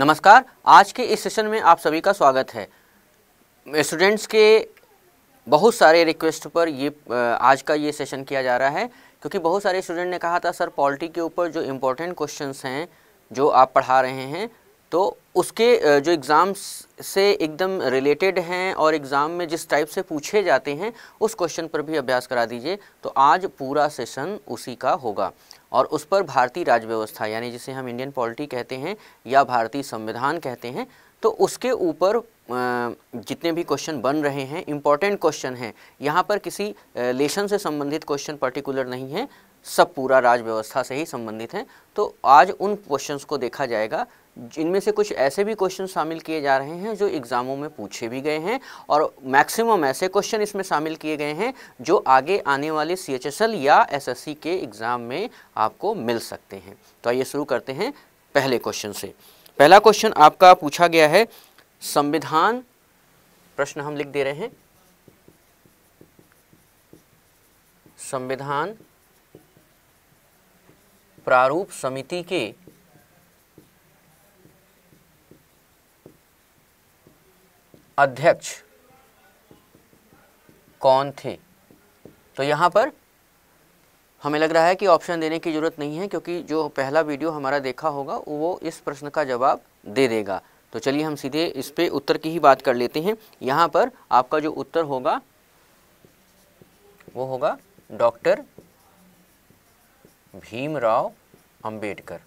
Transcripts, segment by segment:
नमस्कार। आज के इस सेशन में आप सभी का स्वागत है। स्टूडेंट्स के बहुत सारे रिक्वेस्ट पर आज का ये सेशन किया जा रहा है, क्योंकि बहुत सारे स्टूडेंट ने कहा था सर पॉलिटी के ऊपर जो इम्पोर्टेंट क्वेश्चंस हैं जो आप पढ़ा रहे हैं तो उसके जो एग्ज़ाम्स से एकदम रिलेटेड हैं और एग्ज़ाम में जिस टाइप से पूछे जाते हैं उस क्वेश्चन पर भी अभ्यास करा दीजिए। तो आज पूरा सेशन उसी का होगा और उस पर भारतीय राज्य व्यवस्था यानी जिसे हम इंडियन पॉलिटी कहते हैं या भारतीय संविधान कहते हैं, तो उसके ऊपर जितने भी क्वेश्चन बन रहे हैं इम्पॉर्टेंट क्वेश्चन हैं। यहाँ पर किसी लेशन से संबंधित क्वेश्चन पर्टिकुलर नहीं है, सब पूरा राज्य व्यवस्था से ही संबंधित हैं। तो आज उन क्वेश्चंस को देखा जाएगा जिनमें से कुछ ऐसे भी क्वेश्चन शामिल किए जा रहे हैं जो एग्ज़ामों में पूछे भी गए हैं और मैक्सिमम ऐसे क्वेश्चन इसमें शामिल किए गए हैं जो आगे आने वाले CHSL या SSC के एग्ज़ाम में आपको मिल सकते हैं। तो आइए शुरू करते हैं पहले क्वेश्चन से। पहला क्वेश्चन आपका पूछा गया है संविधान, प्रश्न हम लिख दे रहे हैं, संविधान प्रारूप समिति के अध्यक्ष कौन थे? तो यहाँ पर हमें लग रहा है कि ऑप्शन देने की ज़रूरत नहीं है, क्योंकि जो पहला वीडियो हमारा देखा होगा वो इस प्रश्न का जवाब दे देगा। तो चलिए हम सीधे इस पे उत्तर की ही बात कर लेते हैं। यहाँ पर आपका जो उत्तर होगा वो होगा डॉक्टर भीमराव अंबेडकर।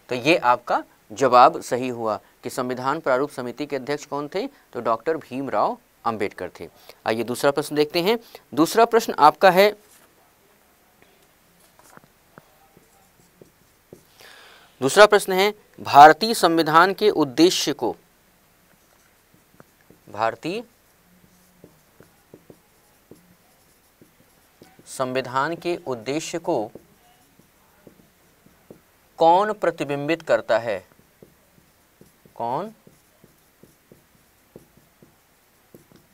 तो ये आपका जवाब सही हुआ कि संविधान प्रारूप समिति के अध्यक्ष कौन थे, तो डॉक्टर भीमराव अंबेडकर थे। आइए दूसरा प्रश्न देखते हैं। दूसरा प्रश्न आपका है भारतीय संविधान के उद्देश्य को, भारतीय संविधान के उद्देश्य को कौन प्रतिबिंबित करता है? कौन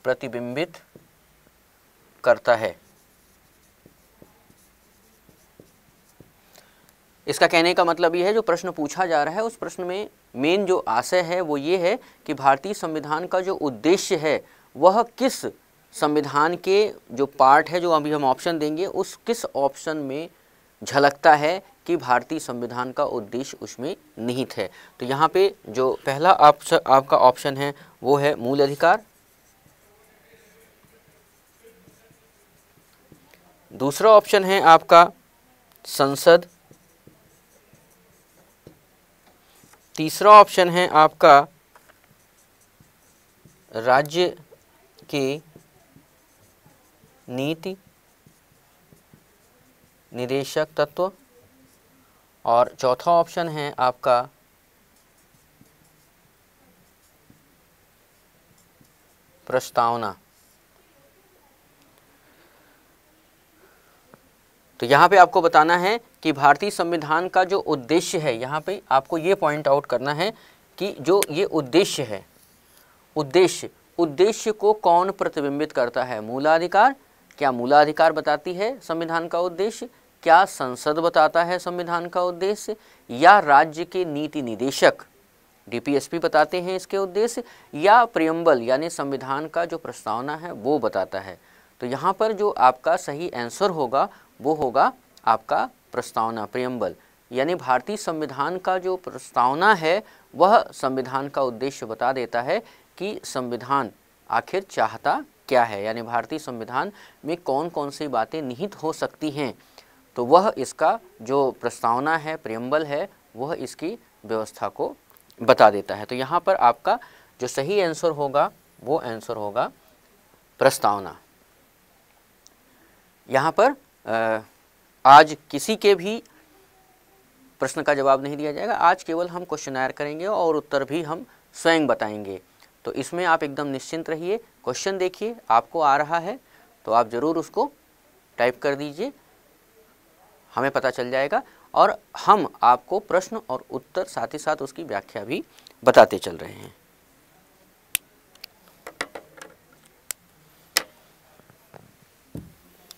प्रतिबिंबित करता है? इसका कहने का मतलब ये है जो प्रश्न पूछा जा रहा है उस प्रश्न में मेन जो आशय है वो ये है कि भारतीय संविधान का जो उद्देश्य है वह किस संविधान के जो पार्ट है, जो अभी हम ऑप्शन देंगे, उस किस ऑप्शन में झलकता है कि भारतीय संविधान का उद्देश्य उसमें निहित है। तो यहाँ पे जो पहला आपका ऑप्शन है वो है मूल अधिकार, दूसरा ऑप्शन है आपका संसद, तीसरा ऑप्शन है आपका राज्य के नीति निदेशक तत्व और चौथा ऑप्शन है आपका प्रस्तावना। तो यहाँ पे आपको बताना है कि भारतीय संविधान का जो उद्देश्य है, यहाँ पे आपको ये पॉइंट आउट करना है कि जो ये उद्देश्य है, उद्देश्य को कौन प्रतिबिंबित करता है? मूलाधिकार, क्या मूलाधिकार बताती है संविधान का उद्देश्य? क्या संसद बताता है संविधान का उद्देश्य? या राज्य के नीति निदेशक DPSP बताते हैं इसके उद्देश्य? या प्रियम्बल यानी संविधान का जो प्रस्तावना है वो बताता है? तो यहाँ पर जो आपका सही आंसर होगा वो होगा आपका प्रस्तावना, प्रियम्बल। यानी भारतीय संविधान का जो प्रस्तावना है वह संविधान का उद्देश्य बता देता है कि संविधान आखिर चाहता क्या है, यानी भारतीय संविधान में कौन कौन सी बातें निहित हो सकती हैं। तो वह इसका जो प्रस्तावना है, प्रियम्बल है, वह इसकी व्यवस्था को बता देता है। तो यहाँ पर आपका जो सही आंसर होगा वो आंसर होगा प्रस्तावना। यहाँ पर आज किसी के भी प्रश्न का जवाब नहीं दिया जाएगा, आज केवल हम क्वेश्चनायर करेंगे और उत्तर भी हम स्वयं बताएंगे। तो इसमें आप एकदम निश्चिंत रहिए। क्वेश्चन देखिए, आपको आ रहा है तो आप ज़रूर उसको टाइप कर दीजिए, हमें पता चल जाएगा और हम आपको प्रश्न और उत्तर साथ ही साथ उसकी व्याख्या भी बताते चल रहे हैं।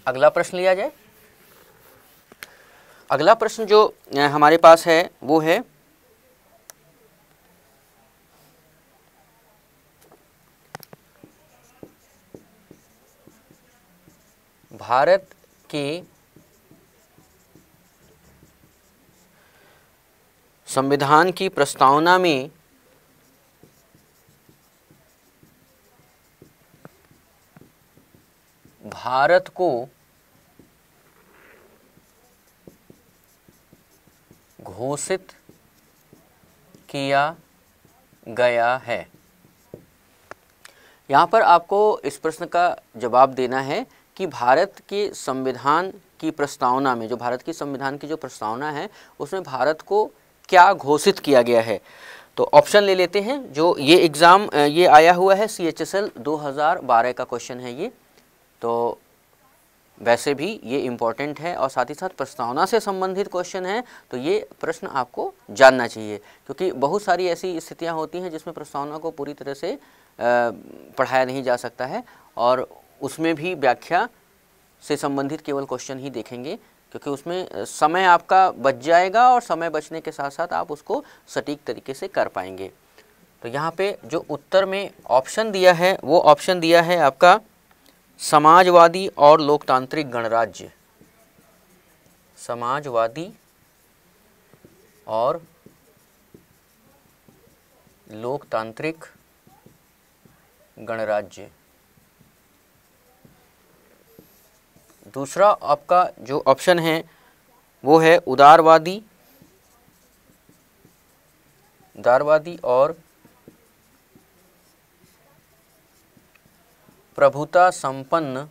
अगला प्रश्न लिया जाए। अगला प्रश्न जो हमारे पास है वो है भारत के संविधान की प्रस्तावना में भारत को घोषित किया गया है। यहाँ पर आपको इस प्रश्न का जवाब देना है कि भारत के संविधान की प्रस्तावना में, जो भारत की संविधान की जो प्रस्तावना है उसमें भारत को क्या घोषित किया गया है। तो ऑप्शन ले लेते हैं। जो ये एग्ज़ाम ये आया हुआ है CHSL 2012 का क्वेश्चन है ये, तो वैसे भी ये इम्पॉर्टेंट है और साथ ही साथ प्रस्तावना से संबंधित क्वेश्चन है, तो ये प्रश्न आपको जानना चाहिए, क्योंकि बहुत सारी ऐसी स्थितियां होती हैं जिसमें प्रस्तावना को पूरी तरह से पढ़ाया नहीं जा सकता है और उसमें भी व्याख्या से संबंधित केवल क्वेश्चन ही देखेंगे, क्योंकि उसमें समय आपका बच जाएगा और समय बचने के साथ साथ आप उसको सटीक तरीके से कर पाएंगे। तो यहाँ पे जो उत्तर में ऑप्शन दिया है वो ऑप्शन दिया है आपका समाजवादी और लोकतांत्रिक गणराज्य। समाजवादी और लोकतांत्रिक गणराज्य। दूसरा आपका जो ऑप्शन है वो है उदारवादी और प्रभुता संपन्न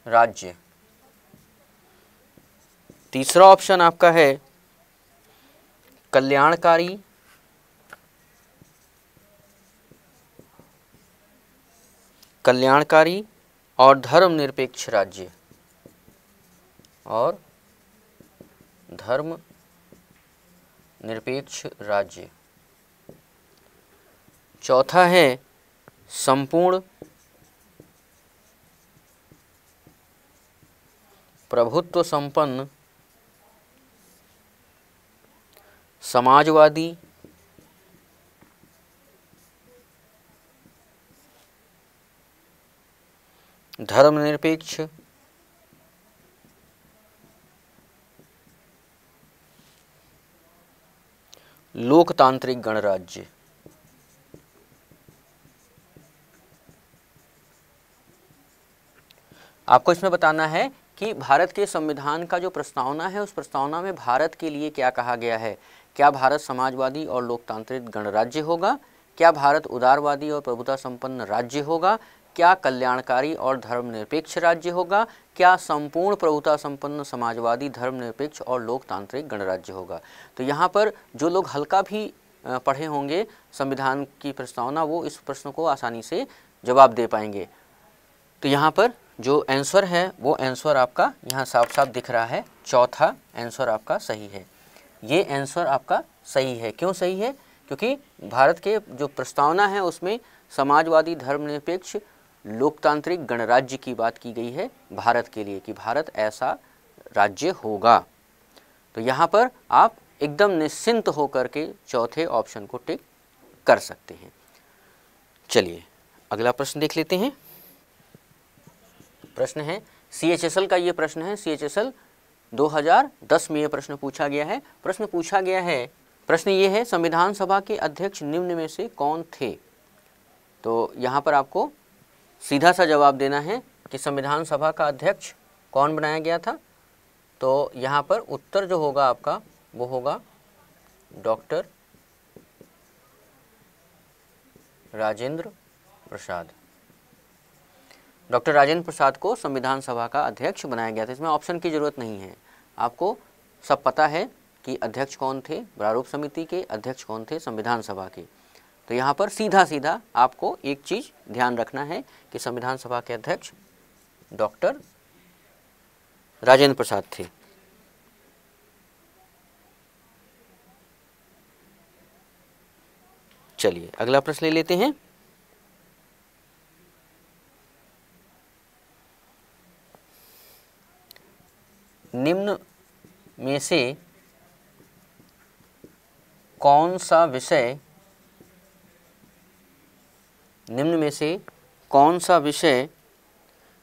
राज्य। तीसरा ऑप्शन आपका है कल्याणकारी और धर्मनिरपेक्ष राज्य चौथा है संपूर्ण प्रभुत्व संपन्न समाजवादी धर्मनिरपेक्ष लोकतांत्रिक गणराज्य। आपको इसमें बताना है कि भारत के संविधान का जो प्रस्तावना है उस प्रस्तावना में भारत के लिए क्या कहा गया है। क्या भारत समाजवादी और लोकतांत्रिक गणराज्य होगा, क्या भारत उदारवादी और प्रभुता संपन्न राज्य होगा, क्या कल्याणकारी और धर्मनिरपेक्ष राज्य होगा, क्या संपूर्ण प्रभुता संपन्न समाजवादी धर्मनिरपेक्ष और लोकतांत्रिक गणराज्य होगा। तो यहाँ पर जो लोग हल्का भी पढ़े होंगे संविधान की प्रस्तावना, वो इस प्रश्न को आसानी से जवाब दे पाएंगे। तो यहाँ पर जो आंसर है वो आंसर आपका यहाँ साफ साफ दिख रहा है, चौथा आंसर आपका सही है। ये आंसर आपका सही है। क्यों सही है? क्योंकि भारत के जो प्रस्तावना है उसमें समाजवादी धर्मनिरपेक्ष लोकतांत्रिक गणराज्य की बात की गई है भारत के लिए, कि भारत ऐसा राज्य होगा। तो यहाँ पर आप एकदम निश्चिंत होकर के चौथे ऑप्शन को टिक कर सकते हैं। चलिए अगला प्रश्न देख लेते हैं। प्रश्न है CHSL का, ये प्रश्न है CHSL 2010 में ये प्रश्न पूछा गया है। प्रश्न ये है, संविधान सभा के अध्यक्ष निम्न में से कौन थे। तो यहाँ पर आपको सीधा सा जवाब देना है कि संविधान सभा का अध्यक्ष कौन बनाया गया था। तो यहाँ पर उत्तर जो होगा आपका वो होगा डॉक्टर राजेंद्र प्रसाद। डॉक्टर राजेंद्र प्रसाद को संविधान सभा का अध्यक्ष बनाया गया था। इसमें ऑप्शन की ज़रूरत नहीं है, आपको सब पता है कि अध्यक्ष कौन थे, प्रारूप समिति के अध्यक्ष कौन थे, संविधान सभा के। तो यहाँ पर सीधा सीधा आपको एक चीज़ ध्यान रखना है कि संविधान सभा के अध्यक्ष डॉक्टर राजेंद्र प्रसाद थे। चलिए अगला प्रश्न ले लेते हैं। निम्न से कौन सा विषय, निम्न में से कौन सा विषय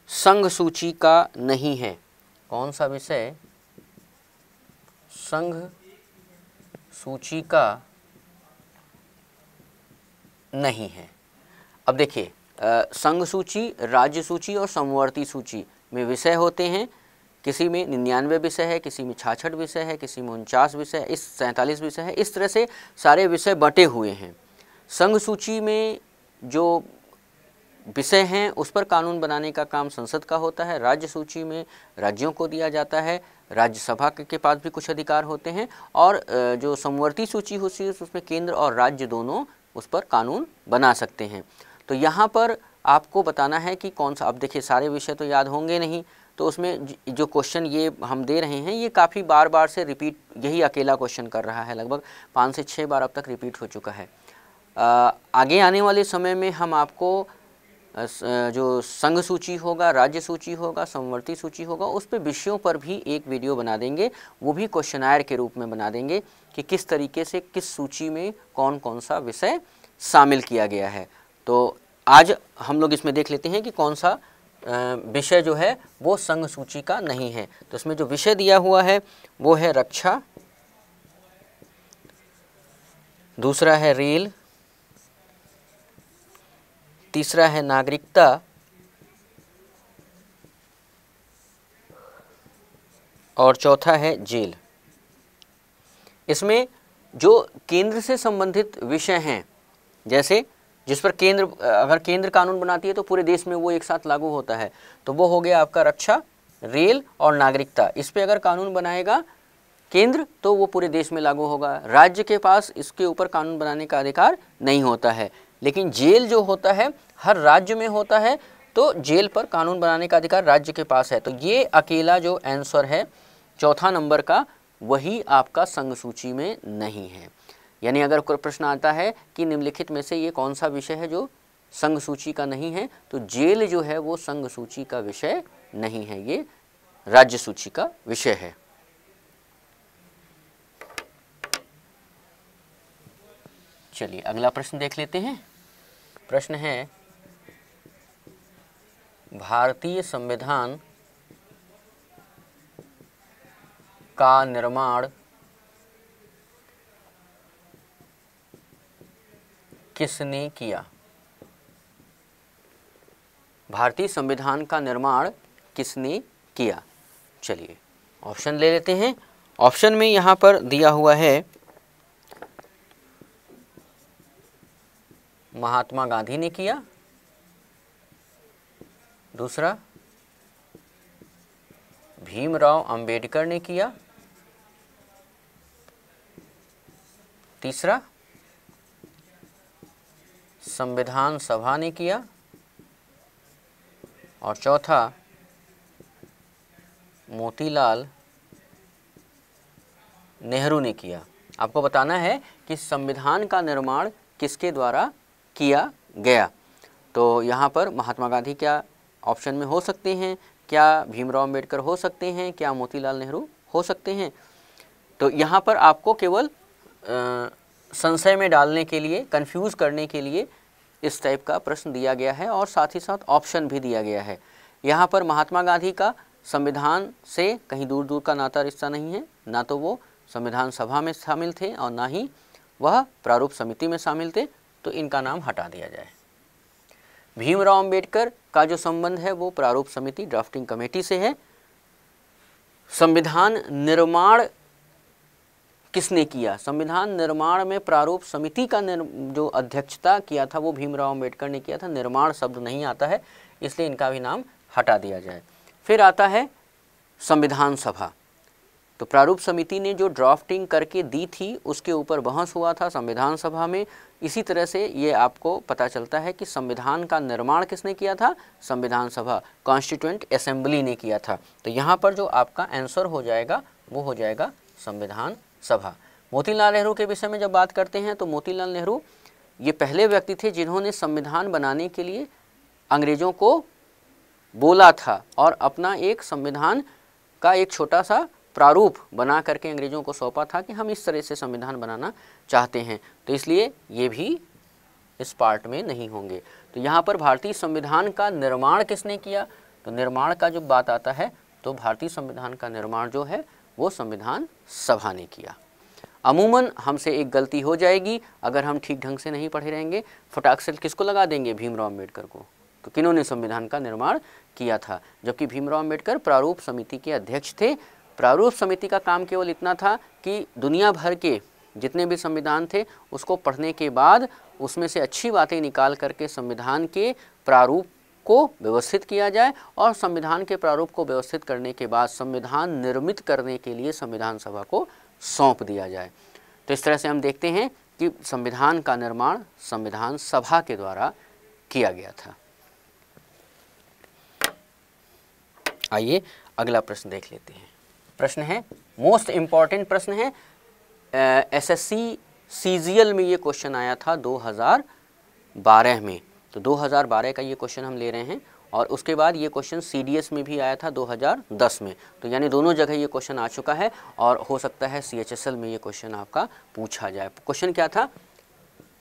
संघ सूची का नहीं है? कौन सा विषय संघ सूची का नहीं है? अब देखिए, संघ सूची, राज्य सूची और समवर्ती सूची में विषय होते हैं। किसी में 99 विषय है, किसी में 66 विषय है, किसी में 49 विषय है, इस 47 विषय है। इस तरह से सारे विषय बटे हुए हैं। संघ सूची में जो विषय हैं उस पर कानून बनाने का काम संसद का होता है। राज्य सूची में राज्यों को दिया जाता है, राज्यसभा के पास भी कुछ अधिकार होते हैं। और जो समवर्ती सूची होती है उसमें केंद्र और राज्य दोनों उस पर कानून बना सकते हैं। तो यहाँ पर आपको बताना है कि कौन सा, अब देखिए सारे विषय तो याद होंगे नहीं, तो उसमें जो क्वेश्चन ये हम दे रहे हैं ये काफ़ी बार बार से रिपीट, यही अकेला क्वेश्चन कर रहा है, लगभग 5 से 6 बार अब तक रिपीट हो चुका है। आगे आने वाले समय में हम आपको जो संघ सूची होगा, राज्य सूची होगा, समवर्ती सूची होगा, उस पे विषयों पर भी एक वीडियो बना देंगे। वो भी क्वेश्चनायर के रूप में बना देंगे कि किस तरीके से किस सूची में कौन कौन सा विषय शामिल किया गया है। तो आज हम लोग इसमें देख लेते हैं कि कौन सा विषय जो है वो संघ सूची का नहीं है। तो इसमें जो विषय दिया हुआ है वो है रक्षा, दूसरा है रेल, तीसरा है नागरिकता, और चौथा है जेल। इसमें जो केंद्र से संबंधित विषय हैं, जैसे जिस पर केंद्र, अगर केंद्र कानून बनाती है तो पूरे देश में वो एक साथ लागू होता है, तो वो हो गया आपका रक्षा, रेल और नागरिकता। इस पे अगर कानून बनाएगा केंद्र तो वो पूरे देश में लागू होगा। राज्य के पास इसके ऊपर कानून बनाने का अधिकार नहीं होता है। लेकिन जेल जो होता है हर राज्य में होता है, तो जेल पर कानून बनाने का अधिकार राज्य के पास है। तो ये अकेला जो आंसर है चौथा नंबर का, वही आपका संघ सूची में नहीं है। यानी अगर कोई प्रश्न आता है कि निम्नलिखित में से ये कौन सा विषय है जो संघ सूची का नहीं है, तो जेल जो है वो संघ सूची का विषय नहीं है, ये राज्य सूची का विषय है। चलिए अगला प्रश्न देख लेते हैं। प्रश्न है, भारतीय संविधान का निर्माण किसने किया? भारतीय संविधान का निर्माण किसने किया? चलिए ऑप्शन ले लेते हैं। ऑप्शन में यहाँ पर दिया हुआ है महात्मा गांधी ने किया, दूसरा भीमराव अंबेडकर ने किया, तीसरा संविधान सभा ने किया, और चौथा मोतीलाल नेहरू ने किया। आपको बताना है कि संविधान का निर्माण किसके द्वारा किया गया। तो यहाँ पर महात्मा गांधी क्या ऑप्शन में हो सकते हैं, क्या भीमराव अंबेडकर हो सकते हैं, क्या मोतीलाल नेहरू हो सकते हैं? तो यहाँ पर आपको केवल संशय में डालने के लिए, कंफ्यूज करने के लिए इस टाइप का प्रश्न दिया गया है, और साथ ही साथ ऑप्शन भी दिया गया है। यहाँ पर महात्मा गांधी का संविधान से कहीं दूर दूर का नाता रिश्ता नहीं है, ना तो वो संविधान सभा में शामिल थे और ना ही वह प्रारूप समिति में शामिल थे, तो इनका नाम हटा दिया जाए। भीमराव अंबेडकर का जो संबंध है वो प्रारूप समिति, ड्राफ्टिंग कमेटी से है। संविधान निर्माण किसने किया? संविधान निर्माण में प्रारूप समिति का जो अध्यक्षता किया था वो भीमराव अंबेडकर ने किया था। निर्माण शब्द नहीं आता है, इसलिए इनका भी नाम हटा दिया जाए। फिर आता है संविधान सभा। तो प्रारूप समिति ने जो ड्राफ्टिंग करके दी थी उसके ऊपर बहस हुआ था संविधान सभा में। इसी तरह से ये आपको पता चलता है कि संविधान का निर्माण किसने किया था? संविधान सभा, कॉन्स्टिट्यूएंट असेंबली ने किया था। तो यहाँ पर जो आपका आंसर हो जाएगा वो हो जाएगा संविधान सभा। मोतीलाल नेहरू के विषय में जब बात करते हैं तो मोतीलाल नेहरू ये पहले व्यक्ति थे जिन्होंने संविधान बनाने के लिए अंग्रेज़ों को बोला था और अपना एक संविधान का एक छोटा सा प्रारूप बना करके अंग्रेज़ों को सौंपा था कि हम इस तरह से संविधान बनाना चाहते हैं, तो इसलिए ये भी इस पार्ट में नहीं होंगे। तो यहाँ पर भारतीय संविधान का निर्माण किसने किया, तो निर्माण का जो बात आता है तो भारतीय संविधान का निर्माण जो है वो संविधान सभा ने किया। अमूमन हमसे एक गलती हो जाएगी अगर हम ठीक ढंग से नहीं पढ़े रहेंगे, फटाक से किसको लगा देंगे, भीमराव अम्बेडकर को। तो किन्होंने संविधान का निर्माण किया था, जबकि भीमराव अम्बेडकर प्रारूप समिति के अध्यक्ष थे। प्रारूप समिति का काम केवल इतना था कि दुनिया भर के जितने भी संविधान थे उसको पढ़ने के बाद उसमें से अच्छी बातें निकाल करके संविधान के प्रारूप को व्यवस्थित किया जाए, और संविधान के प्रारूप को व्यवस्थित करने के बाद संविधान निर्मित करने के लिए संविधान सभा को सौंप दिया जाए। तो इस तरह से हम देखते हैं कि संविधान का निर्माण संविधान सभा के द्वारा किया गया था। आइए अगला प्रश्न देख लेते हैं। प्रश्न है, मोस्ट इम्पॉर्टेंट प्रश्न है, एसएससी सीजीएल में ये क्वेश्चन आया था 2012 में। तो 2012 का ये क्वेश्चन हम ले रहे हैं, और उसके बाद ये क्वेश्चन सीडीएस में भी आया था 2010 में। तो यानी दोनों जगह ये क्वेश्चन आ चुका है, और हो सकता है सीएचएसएल में ये क्वेश्चन आपका पूछा जाए। क्वेश्चन क्या था,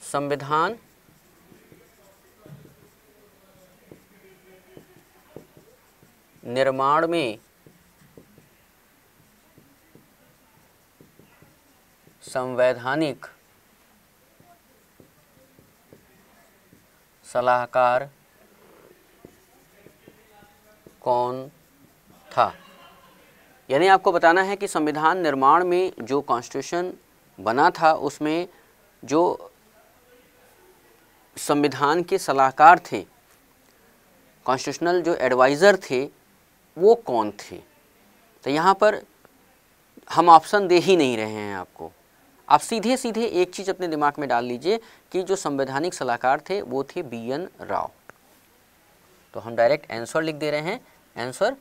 संविधान निर्माण में संवैधानिक सलाहकार कौन था। यानी आपको बताना है कि संविधान निर्माण में जो कॉन्स्टिट्यूशन बना था उसमें जो संविधान के सलाहकार थे, कॉन्स्टिट्यूशनल जो एडवाइज़र थे, वो कौन थे। तो यहाँ पर हम ऑप्शन दे ही नहीं रहे हैं आपको, आप सीधे सीधे एक चीज़ अपने दिमाग में डाल लीजिए कि जो संवैधानिक सलाहकार थे वो थे BN राव। तो हम डायरेक्ट आंसर लिख दे रहे हैं, आंसर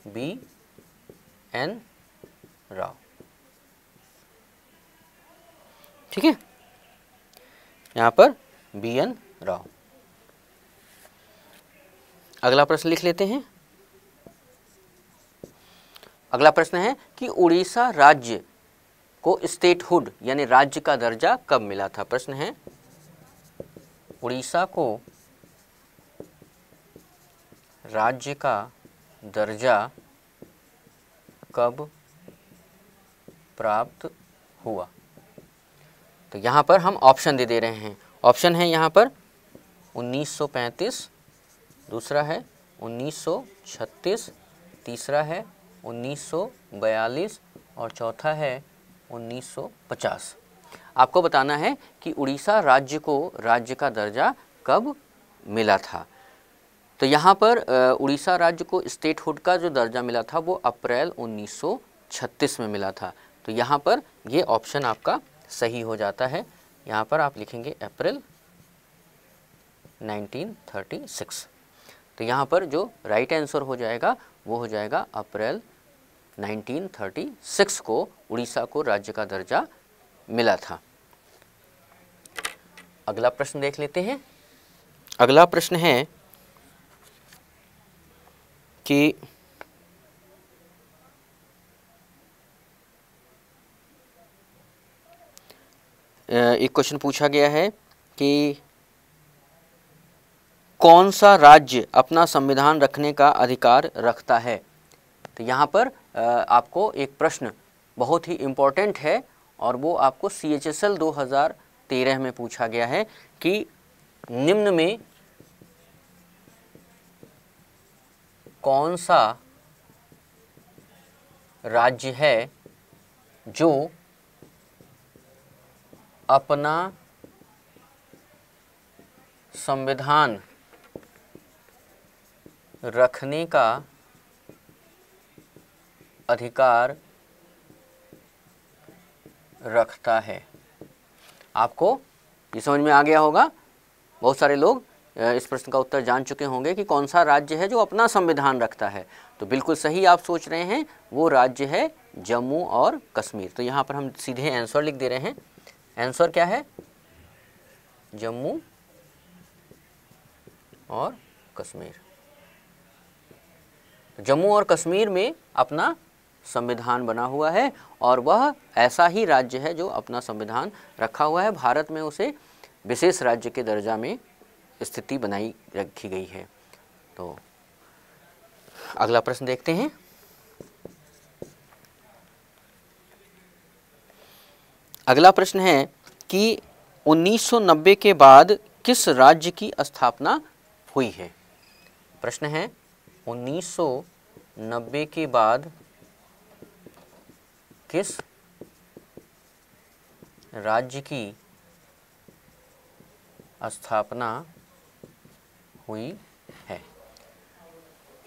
BN राव। ठीक है, यहाँ पर BN राव। अगला प्रश्न लिख लेते हैं। अगला प्रश्न है कि उड़ीसा राज्य को स्टेटहुड यानी राज्य का दर्जा कब मिला था। प्रश्न है, उड़ीसा को राज्य का दर्जा कब प्राप्त हुआ। तो यहाँ पर हम ऑप्शन दे रहे हैं। ऑप्शन है यहाँ पर 1935, दूसरा है 1936, तीसरा है 1942 और चौथा है 1950। आपको बताना है कि उड़ीसा राज्य को राज्य का दर्जा कब मिला था। तो यहाँ पर उड़ीसा राज्य को स्टेटहुड का जो दर्जा मिला था वो अप्रैल 1936 में मिला था। तो यहाँ पर ये ऑप्शन आपका सही हो जाता है। यहाँ पर आप लिखेंगे अप्रैल 1936। तो यहाँ पर जो राइट आंसर हो जाएगा वो हो जाएगा अप्रैल 1936 को उड़ीसा को राज्य का दर्जा मिला था। अगला प्रश्न देख लेते हैं। अगला प्रश्न है कि एक क्वेश्चन पूछा गया है कि कौन सा राज्य अपना संविधान रखने का अधिकार रखता है। तो यहाँ पर आपको एक प्रश्न बहुत ही इम्पोर्टेंट है और वो आपको CHSL 2013 में पूछा गया है कि निम्न में कौन सा राज्य है जो अपना संविधान रखने का अधिकार रखता है। आपको ये समझ में आ गया होगा, बहुत सारे लोग इस प्रश्न का उत्तर जान चुके होंगे कि कौन सा राज्य है जो अपना संविधान रखता है। तो बिल्कुल सही आप सोच रहे हैं, वो राज्य है जम्मू और कश्मीर। तो यहाँ पर हम सीधे आंसर लिख दे रहे हैं। आंसर क्या है? जम्मू और कश्मीर। जम्मू और कश्मीर में अपना संविधान बना हुआ है और वह ऐसा ही राज्य है जो अपना संविधान रखा हुआ है। भारत में उसे विशेष राज्य के दर्जा में स्थिति बनाई रखी गई है। तो अगला प्रश्न देखते हैं। अगला प्रश्न है कि 1990 के बाद किस राज्य की स्थापना हुई है। प्रश्न है 1990 के बाद किस राज्य की स्थापना हुई है।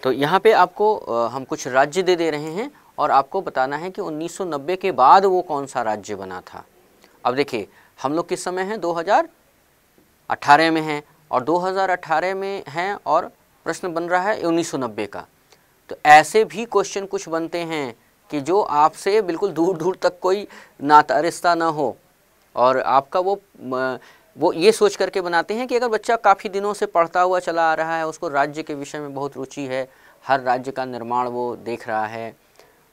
तो यहाँ पे आपको हम कुछ राज्य दे रहे हैं और आपको बताना है कि 1990 के बाद वो कौन सा राज्य बना था। अब देखिए हम लोग किस समय हैं, 2018 में हैं और 2018 में हैं और प्रश्न बन रहा है 1990 का। तो ऐसे भी क्वेश्चन कुछ बनते हैं कि जो आपसे बिल्कुल दूर दूर तक कोई नाता रिश्ता ना हो और आपका वो ये सोच करके बनाते हैं कि अगर बच्चा काफ़ी दिनों से पढ़ता हुआ चला आ रहा है, उसको राज्य के विषय में बहुत रुचि है, हर राज्य का निर्माण वो देख रहा है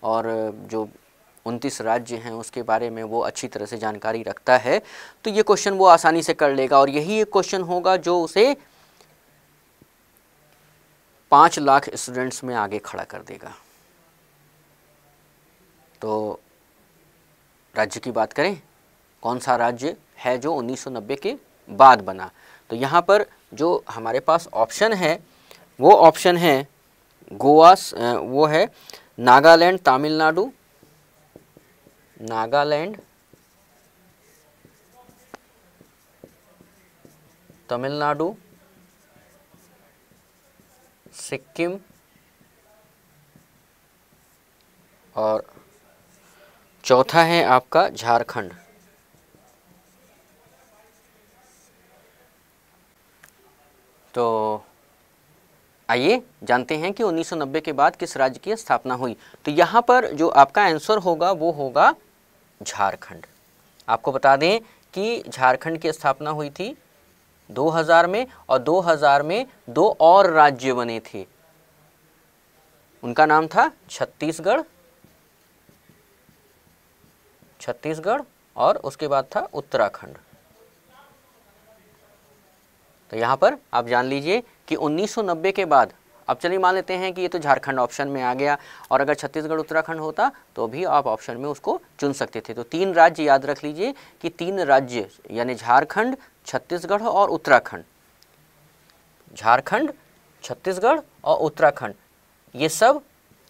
और जो 29 राज्य हैं उसके बारे में वो अच्छी तरह से जानकारी रखता है, तो ये क्वेश्चन वो आसानी से कर लेगा और यही एक क्वेश्चन होगा जो उसे 5 लाख स्टूडेंट्स में आगे खड़ा कर देगा। तो राज्य की बात करें, कौन सा राज्य है जो 1990 के बाद बना। तो यहाँ पर जो हमारे पास ऑप्शन है वो ऑप्शन है गोवा, वो है नागालैंड, तमिलनाडु, नागालैंड, तमिलनाडु, सिक्किम और चौथा है आपका झारखंड। तो आइए जानते हैं कि 1990 के बाद किस राज्य की स्थापना हुई। तो यहाँ पर जो आपका आंसर होगा वो होगा झारखंड। आपको बता दें कि झारखंड की स्थापना हुई थी 2000 में और 2000 में 2 और राज्य बने थे। उनका नाम था छत्तीसगढ़ और उसके बाद था उत्तराखंड। तो यहाँ पर आप जान लीजिए कि 1990 के बाद, अब चलिए मान लेते हैं कि ये तो झारखंड ऑप्शन में आ गया और अगर छत्तीसगढ़ उत्तराखंड होता तो भी आप ऑप्शन में उसको चुन सकते थे। तो 3 राज्य याद रख लीजिए कि 3 राज्य यानी झारखंड, छत्तीसगढ़ और उत्तराखंड, झारखंड, छत्तीसगढ़ और उत्तराखंड, ये सब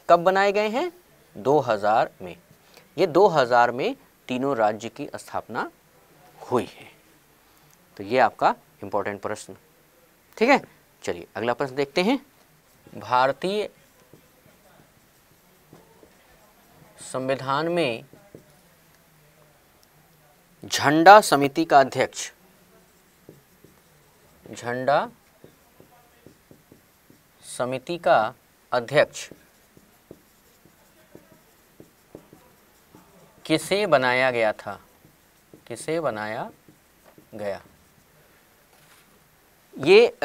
कब बनाए गए हैं, 2000 में। ये 2000 में तीनों राज्य की स्थापना हुई है। तो ये आपका इम्पोर्टेंट प्रश्न, ठीक है। चलिए अगला प्रश्न देखते हैं। भारतीय संविधान में झंडा समिति का अध्यक्ष, झंडा समिति का अध्यक्ष किसे बनाया गया था, किसे बनाया गया। ये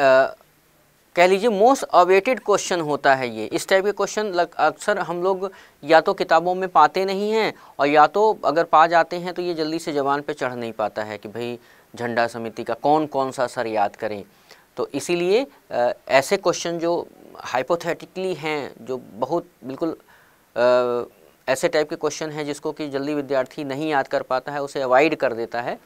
कह लीजिए मोस्ट अवेटेड क्वेश्चन होता है ये। इस टाइप के क्वेश्चन अक्सर हम लोग या तो किताबों में पाते नहीं हैं और या तो अगर पा जाते हैं तो ये जल्दी से ज़बान पे चढ़ नहीं पाता है कि भाई झंडा समिति का कौन कौन सा सर याद करें। तो इसीलिए ऐसे क्वेश्चन जो हाइपोथेटिकली हैं, जो बहुत बिल्कुल ऐसे टाइप के क्वेश्चन हैं जिसको कि जल्दी विद्यार्थी नहीं याद कर पाता है, उसे अवॉइड कर देता है।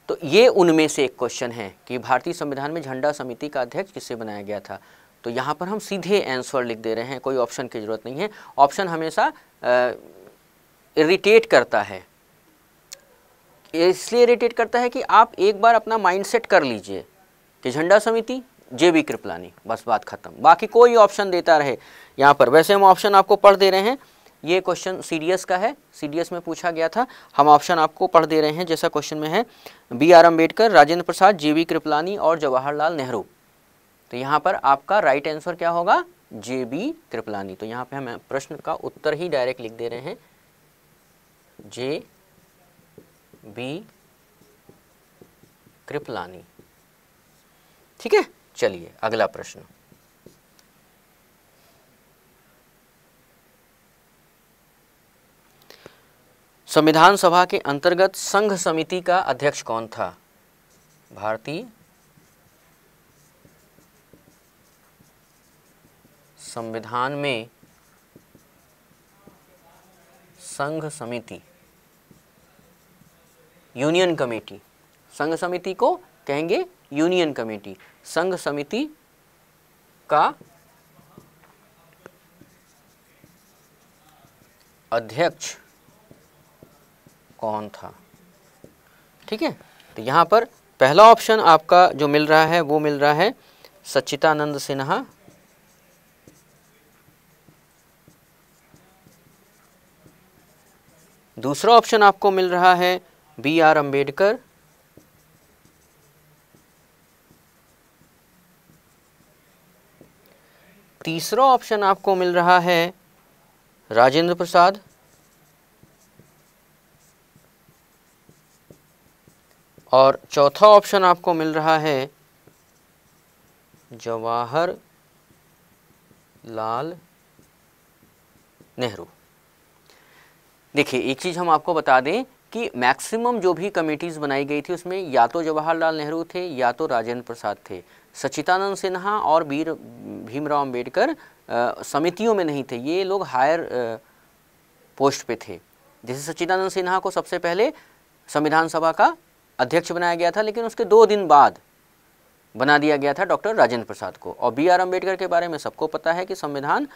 तो ये उनमें से एक क्वेश्चन है कि भारतीय संविधान में झंडा समिति का अध्यक्ष किससे बनाया गया था। तो यहाँ पर हम सीधे आंसर लिख दे रहे हैं, कोई ऑप्शन की ज़रूरत नहीं है। ऑप्शन हमेशा इरिटेट करता है, इसलिए इरिटेट करता है कि आप एक बार अपना माइंडसेट कर लीजिए कि झंडा समिति JB कृपलानी, बस बात खत्म। बाकी कोई ऑप्शन देता रहे यहाँ पर। वैसे हम ऑप्शन आपको पढ़ दे रहे हैं, ये क्वेश्चन सीडीएस का है, सीडीएस में पूछा गया था। हम ऑप्शन आपको पढ़ दे रहे हैं जैसा क्वेश्चन में है, BR अम्बेडकर, राजेंद्र प्रसाद, JB कृपलानी और जवाहरलाल नेहरू। तो यहाँ पर आपका राइट आंसर क्या होगा, JB कृपलानी। तो यहाँ पे हम प्रश्न का उत्तर ही डायरेक्ट लिख दे रहे हैं, JB कृपलानी, ठीक है। चलिए अगला प्रश्न। संविधान सभा के अंतर्गत संघ समिति का अध्यक्ष कौन था? भारतीय संविधान में संघ समिति, यूनियन कमेटी, संघ समिति को कहेंगे यूनियन कमेटी, संघ समिति का अध्यक्ष कौन था? ठीक है, तो यहाँ पर पहला ऑप्शन आपका जो मिल रहा है वो मिल रहा है सच्चिदानंद सिन्हा, दूसरा ऑप्शन आपको मिल रहा है BR अम्बेडकर, तीसरा ऑप्शन आपको मिल रहा है राजेंद्र प्रसाद, और चौथा ऑप्शन आपको मिल रहा है जवाहरलाल नेहरू। देखिए, एक चीज़ हम आपको बता दें कि मैक्सिमम जो भी कमेटीज़ बनाई गई थी उसमें या तो जवाहरलाल नेहरू थे या तो राजेंद्र प्रसाद थे। सच्चिदानंद सिन्हा और भीमराव अंबेडकर समितियों में नहीं थे, ये लोग हायर पोस्ट पे थे। जैसे सच्चिदानंद सिन्हा को सबसे पहले संविधान सभा का अध्यक्ष बनाया गया था, लेकिन उसके 2 दिन बाद बना दिया गया था डॉक्टर राजेंद्र प्रसाद को। और BR अम्बेडकर के बारे में सबको पता है कि संविधान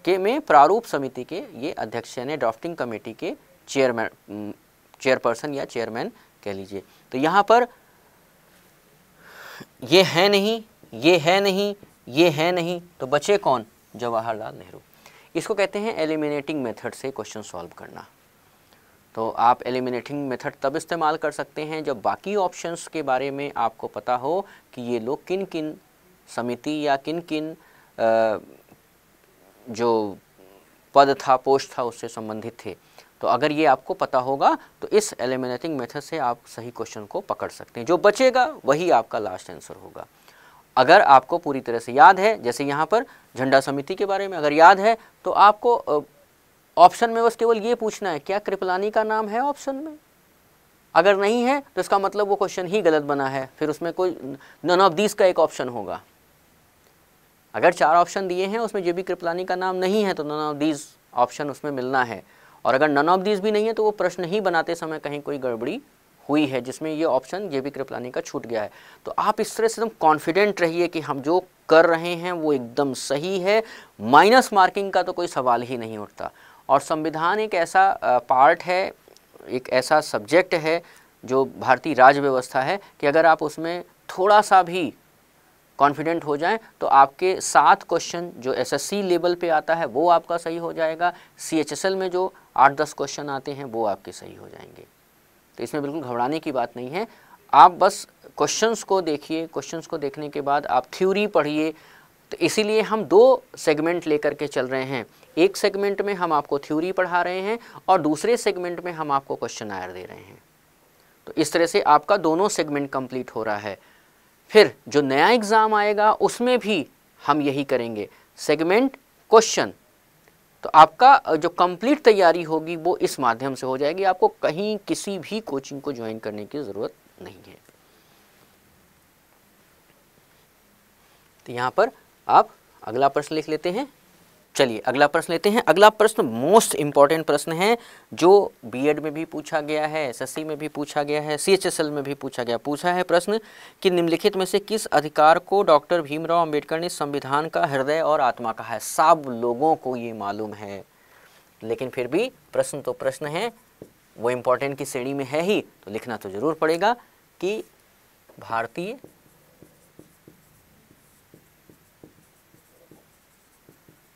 के में प्रारूप समिति के ये अध्यक्ष यानी ड्राफ्टिंग कमेटी के चेयरपर्सन या चेयरमैन कह लीजिए। तो यहाँ पर ये है नहीं, ये है नहीं, ये है नहीं, तो बचे कौन? जवाहरलाल नेहरू। इसको कहते हैं एलिमिनेटिंग मेथड से क्वेश्चन सॉल्व करना। तो आप एलिमिनेटिंग मेथड तब इस्तेमाल कर सकते हैं जब बाकी ऑप्शंस के बारे में आपको पता हो कि ये लोग किन किन समिति या किन किन जो पद था, पोस्ट था, उससे संबंधित थे। तो अगर ये आपको पता होगा तो इस एलिमिनेटिंग मेथड से आप सही क्वेश्चन को पकड़ सकते हैं। जो बचेगा वही आपका लास्ट आंसर होगा। अगर आपको पूरी तरह से याद है, जैसे यहाँ पर झंडा समिति के बारे में अगर याद है तो आपको ऑप्शन में बस केवल ये पूछना है क्या कृपलानी का नाम है ऑप्शन में। अगर नहीं है तो इसका मतलब वो क्वेश्चन ही गलत बना है, फिर उसमें कोई नन ऑफ दीज का एक ऑप्शन होगा। अगर 4 ऑप्शन दिए हैं उसमें JB कृपलानी का नाम नहीं है तो नन ऑफ दीज ऑप्शन उसमें मिलना है। और अगर नन ऑफ दीज भी नहीं है तो वो प्रश्न ही बनाते समय कहीं कोई गड़बड़ी हुई है जिसमें ये ऑप्शन JB कृपलानी का छूट गया है। तो आप इस तरह से एकदम कॉन्फिडेंट रहिए कि हम जो कर रहे हैं वो एकदम सही है, माइनस मार्किंग का तो कोई सवाल ही नहीं उठता। और संविधान एक ऐसा पार्ट है, एक ऐसा सब्जेक्ट है जो भारतीय राज्य व्यवस्था है कि अगर आप उसमें थोड़ा सा भी कॉन्फिडेंट हो जाएं तो आपके 7 क्वेश्चन जो SSC लेवल पे आता है वो आपका सही हो जाएगा। CHSL में जो 8-10 क्वेश्चन आते हैं वो आपके सही हो जाएंगे। तो इसमें बिल्कुल घबराने की बात नहीं है। आप बस क्वेश्चंस को देखिए, क्वेश्चंस को देखने के बाद आप थ्योरी पढ़िए। तो इसीलिए हम 2 सेगमेंट लेकर के चल रहे हैं। एक सेगमेंट में हम आपको थ्योरी पढ़ा रहे हैं और दूसरे सेगमेंट में हम आपको क्वेश्चन आयर दे रहे हैं। तो इस तरह से आपका दोनों सेगमेंट कंप्लीट हो रहा है। फिर जो नया एग्ज़ाम आएगा उसमें भी हम यही करेंगे, सेगमेंट क्वेश्चन। तो आपका जो कंप्लीट तैयारी होगी वो इस माध्यम से हो जाएगी। आपको कहीं किसी भी कोचिंग को ज्वाइन करने की ज़रूरत नहीं है। तो यहाँ पर आप अगला प्रश्न लिख लेते हैं। चलिए अगला प्रश्न लेते हैं। अगला प्रश्न मोस्ट इम्पॉर्टेंट प्रश्न है जो बीएड में भी पूछा गया है, एसएससी में भी पूछा गया है, CHSL में भी पूछा है प्रश्न कि निम्नलिखित में से किस अधिकार को डॉक्टर भीमराव अंबेडकर ने संविधान का हृदय और आत्मा कहा है। सब लोगों को ये मालूम है, लेकिन फिर भी प्रश्न तो प्रश्न है, वो इम्पोर्टेंट की श्रेणी में है ही, तो लिखना तो जरूर पड़ेगा कि भारतीय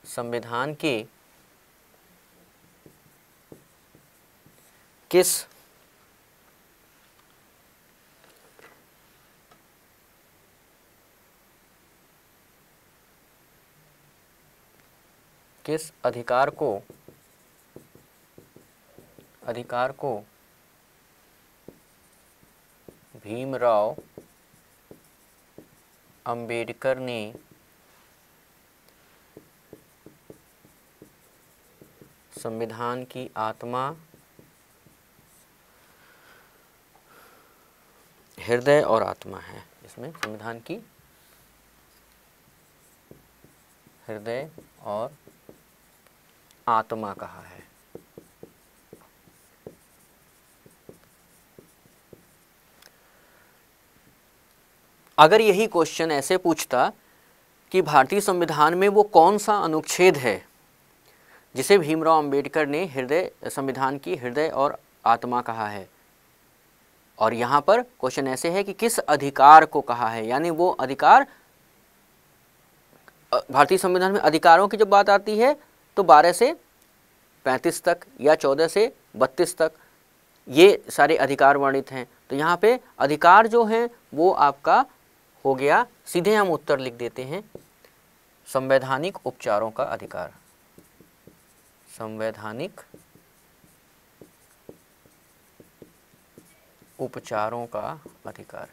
संविधान के किस अधिकार को भीमराव अंबेडकर ने संविधान की आत्मा हृदय और आत्मा है, इसमें संविधान की हृदय और आत्मा कहा है। अगर यही क्वेश्चन ऐसे पूछता कि भारतीय संविधान में वो कौन सा अनुच्छेद है जिसे भीमराव अंबेडकर ने संविधान की हृदय और आत्मा कहा है, और यहाँ पर क्वेश्चन ऐसे है कि किस अधिकार को कहा है, यानी वो अधिकार, भारतीय संविधान में अधिकारों की जब बात आती है तो 12 से 35 तक या 14 से 32 तक ये सारे अधिकार वर्णित हैं। तो यहाँ पे अधिकार जो हैं वो आपका हो गया, सीधे हम उत्तर लिख देते हैं, संवैधानिक उपचारों का अधिकार। संवैधानिक उपचारों का अधिकार,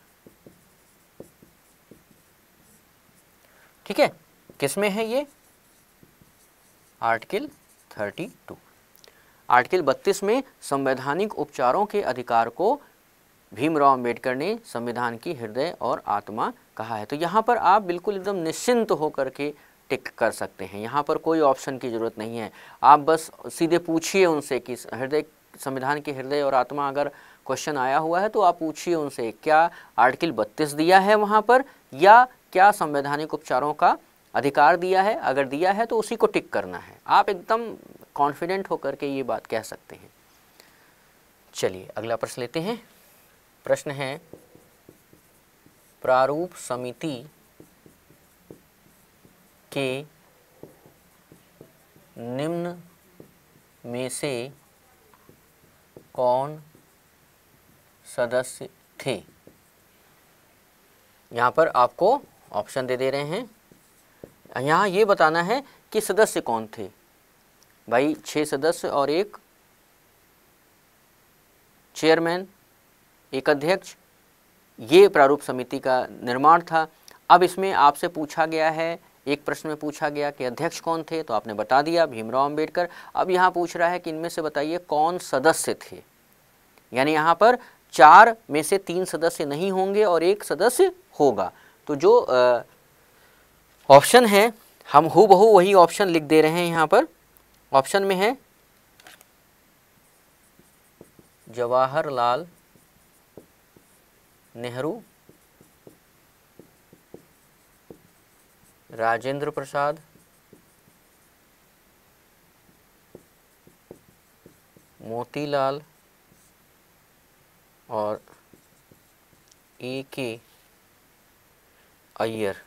ठीक है। किसमें है ये? आर्टिकल 32। आर्टिकल 32 में संवैधानिक उपचारों के अधिकार को भीमराव अंबेडकर ने संविधान की हृदय और आत्मा कहा है। तो यहाँ पर आप बिल्कुल एकदम निश्चिंत होकर के टिक कर सकते हैं, यहाँ पर कोई ऑप्शन की ज़रूरत नहीं है। आप बस सीधे पूछिए उनसे कि संविधान की हृदय और आत्मा अगर क्वेश्चन आया हुआ है तो आप पूछिए उनसे क्या आर्टिकल 32 दिया है वहाँ पर, या क्या संवैधानिक उपचारों का अधिकार दिया है। अगर दिया है तो उसी को टिक करना है। आप एकदम कॉन्फिडेंट होकर के ये बात कह सकते हैं। चलिए अगला प्रश्न लेते हैं। प्रश्न है, प्रारूप समिति के निम्न में से कौन सदस्य थे? यहाँ पर आपको ऑप्शन दे रहे हैं। यहाँ ये बताना है कि सदस्य कौन थे। भाई 6 सदस्य और एक चेयरमैन, एक अध्यक्ष, ये प्रारूप समिति का निर्माण था। अब इसमें आपसे पूछा गया है, एक प्रश्न में पूछा गया कि अध्यक्ष कौन थे, तो आपने बता दिया भीमराव अंबेडकर। अब यहाँ पूछ रहा है कि इनमें से बताइए कौन सदस्य थे, यानी यहाँ पर 4 में से 3 सदस्य नहीं होंगे और 1 सदस्य होगा। तो जो ऑप्शन है हम हूबहू वही ऑप्शन लिख दे रहे हैं। यहाँ पर ऑप्शन में है जवाहरलाल नेहरू, राजेंद्र प्रसाद, मोतीलाल और A.K. अय्यर।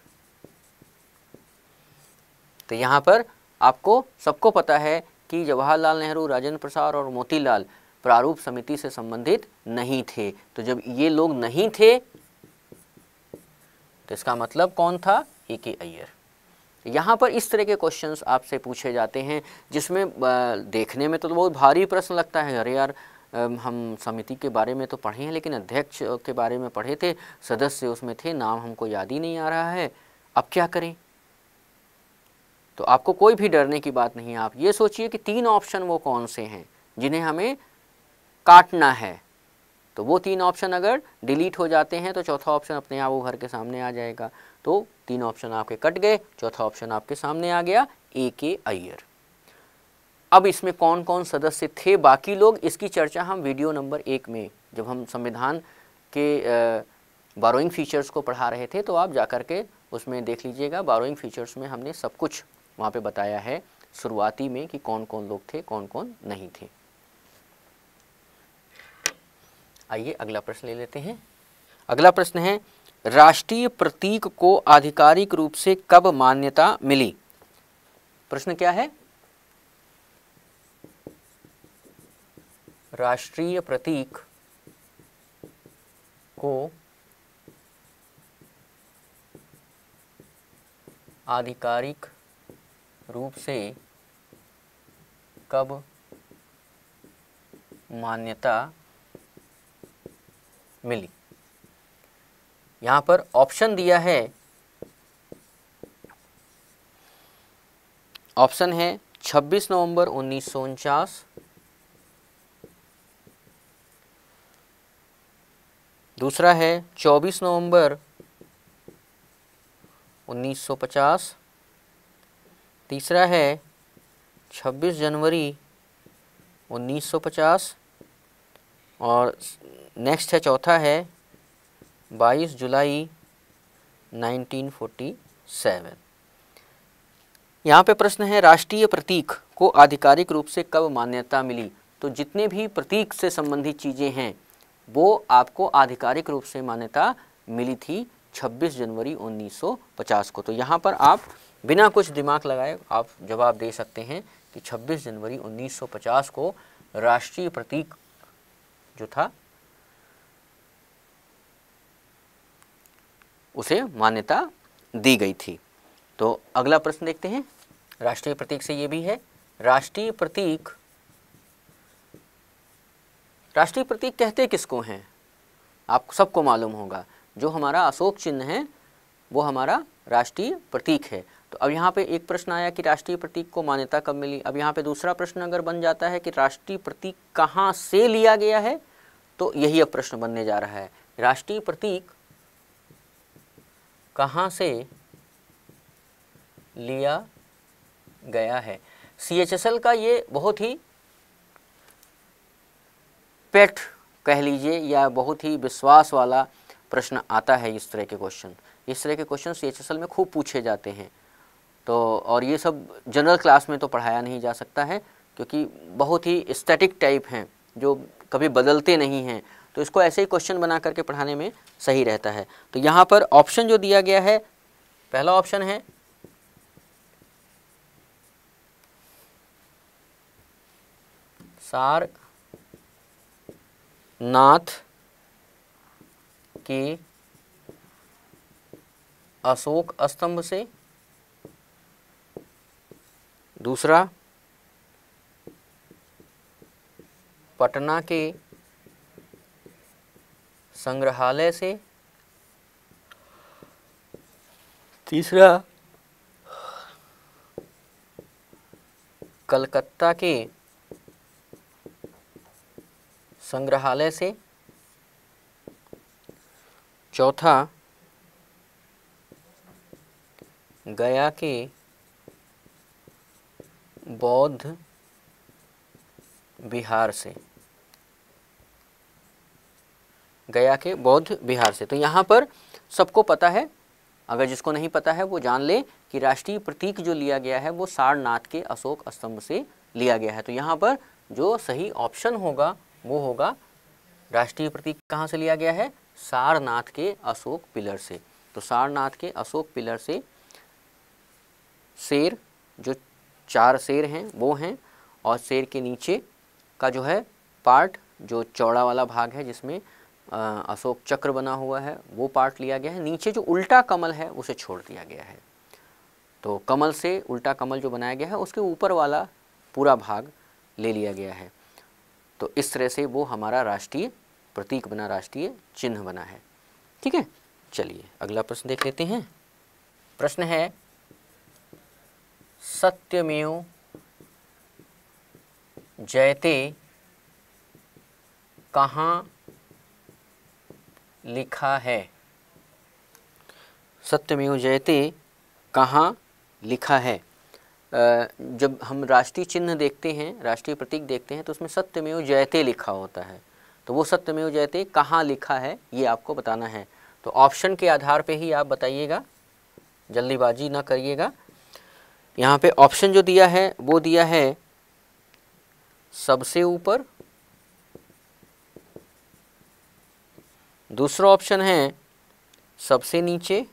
तो यहाँ पर आपको सबको पता है कि जवाहरलाल नेहरू, राजेंद्र प्रसाद और मोतीलाल प्रारूप समिति से संबंधित नहीं थे। तो जब ये लोग नहीं थे तो इसका मतलब कौन था? A.K. अय्यर। यहाँ पर इस तरह के क्वेश्चंस आपसे पूछे जाते हैं जिसमें देखने में तो बहुत भारी प्रश्न लगता है। अरे यार हम समिति के बारे में तो पढ़े हैं लेकिन अध्यक्ष के बारे में पढ़े थे, सदस्य उसमें थे, नाम हमको याद ही नहीं आ रहा है, अब क्या करें? तो आपको कोई भी डरने की बात नहीं है। आप ये सोचिए कि 3 ऑप्शन वो कौन से हैं जिन्हें हमें काटना है। तो वो 3 ऑप्शन अगर डिलीट हो जाते हैं तो चौथा ऑप्शन अपने आप उभर के सामने आ जाएगा। तो 3 ऑप्शन आपके कट गए, चौथा ऑप्शन आपके सामने आ गया, A.K. अय्यर। अब इसमें कौन कौन सदस्य थे बाकी लोग, इसकी चर्चा हम वीडियो नंबर 1 में जब हम संविधान के बारोइंग फीचर्स को पढ़ा रहे थे तो आप जाकर के उसमें देख लीजिएगा। बारोइंग फीचर्स में हमने सब कुछ वहाँ पे बताया है शुरुआती में कि कौन कौन लोग थे, कौन कौन नहीं थे। आइए अगला प्रश्न ले लेते हैं। अगला प्रश्न है, राष्ट्रीय प्रतीक को आधिकारिक रूप से कब मान्यता मिली? प्रश्न क्या है? राष्ट्रीय प्रतीक को आधिकारिक रूप से कब मान्यता मिली? यहाँ पर ऑप्शन दिया है, ऑप्शन है 26 नवंबर 1949, दूसरा है 24 नवंबर 1950, तीसरा है 26 जनवरी 1950 और नेक्स्ट है चौथा है 22 जुलाई 1947। यहाँ पे प्रश्न है राष्ट्रीय प्रतीक को आधिकारिक रूप से कब मान्यता मिली। तो जितने भी प्रतीक से संबंधित चीज़ें हैं वो आपको आधिकारिक रूप से मान्यता मिली थी 26 जनवरी 1950 को। तो यहाँ पर आप बिना कुछ दिमाग लगाए आप जवाब दे सकते हैं कि 26 जनवरी 1950 को राष्ट्रीय प्रतीक जो था उसे मान्यता दी गई थी। तो अगला प्रश्न देखते हैं। राष्ट्रीय प्रतीक से ये भी है, राष्ट्रीय प्रतीक कहते किसको हैं? आप सबको मालूम होगा, जो हमारा अशोक चिन्ह है वो हमारा राष्ट्रीय प्रतीक है। तो अब यहाँ पे एक प्रश्न आया कि राष्ट्रीय प्रतीक को मान्यता कब मिली। अब यहाँ पे दूसरा प्रश्न अगर बन जाता है कि राष्ट्रीय प्रतीक कहाँ से लिया गया है, तो यही अब प्रश्न बनने जा रहा है, राष्ट्रीय प्रतीक कहाँ से लिया गया है। CHSL का ये बहुत ही पेट कह लीजिए या बहुत ही विश्वास वाला प्रश्न आता है। इस तरह के क्वेश्चन CHSL में खूब पूछे जाते हैं। तो और ये सब जनरल क्लास में तो पढ़ाया नहीं जा सकता है क्योंकि बहुत ही स्टैटिक टाइप हैं जो कभी बदलते नहीं हैं। तो इसको ऐसे ही क्वेश्चन बना करके पढ़ाने में सही रहता है। तो यहाँ पर ऑप्शन जो दिया गया है, पहला ऑप्शन है सारनाथ के अशोक स्तंभ से, दूसरा पटना के संग्रहालय से, तीसरा कलकत्ता के संग्रहालय से, चौथा गया के बौद्ध विहार से, गया के बौद्ध विहार से। तो यहाँ पर सबको पता है, अगर जिसको नहीं पता है वो जान ले कि राष्ट्रीय प्रतीक जो लिया गया है वो सारनाथ के अशोक स्तंभ से लिया गया है। तो यहाँ पर जो सही ऑप्शन होगा वो होगा राष्ट्रीय प्रतीक कहाँ से लिया गया है, सारनाथ के अशोक पिलर से। तो सारनाथ के अशोक पिलर से शेर, जो 4 शेर हैं वो हैं, और शेर के नीचे का जो है पार्ट, जो चौड़ा वाला भाग है जिसमें अशोक चक्र बना हुआ है, वो पार्ट लिया गया है। नीचे जो उल्टा कमल है उसे छोड़ दिया गया है। तो कमल से उल्टा कमल जो बनाया गया है उसके ऊपर वाला पूरा भाग ले लिया गया है। तो इस तरह से वो हमारा राष्ट्रीय प्रतीक बना, राष्ट्रीय चिन्ह बना है। ठीक है, चलिए अगला प्रश्न देख लेते हैं। प्रश्न है सत्यमेव जयते कहाँ लिखा है। सत्यमेव जयते कहाँ लिखा है। जब हम राष्ट्रीय चिन्ह देखते हैं, राष्ट्रीय प्रतीक देखते हैं, तो उसमें सत्यमेव जयते लिखा होता है। तो वो सत्यमेव जयते कहाँ लिखा है ये आपको बताना है। तो ऑप्शन के आधार पे ही आप बताइएगा, जल्दीबाजी ना करिएगा। यहाँ पे ऑप्शन जो दिया है वो दिया है सबसे ऊपर, दूसरा ऑप्शन है सबसे नीचे,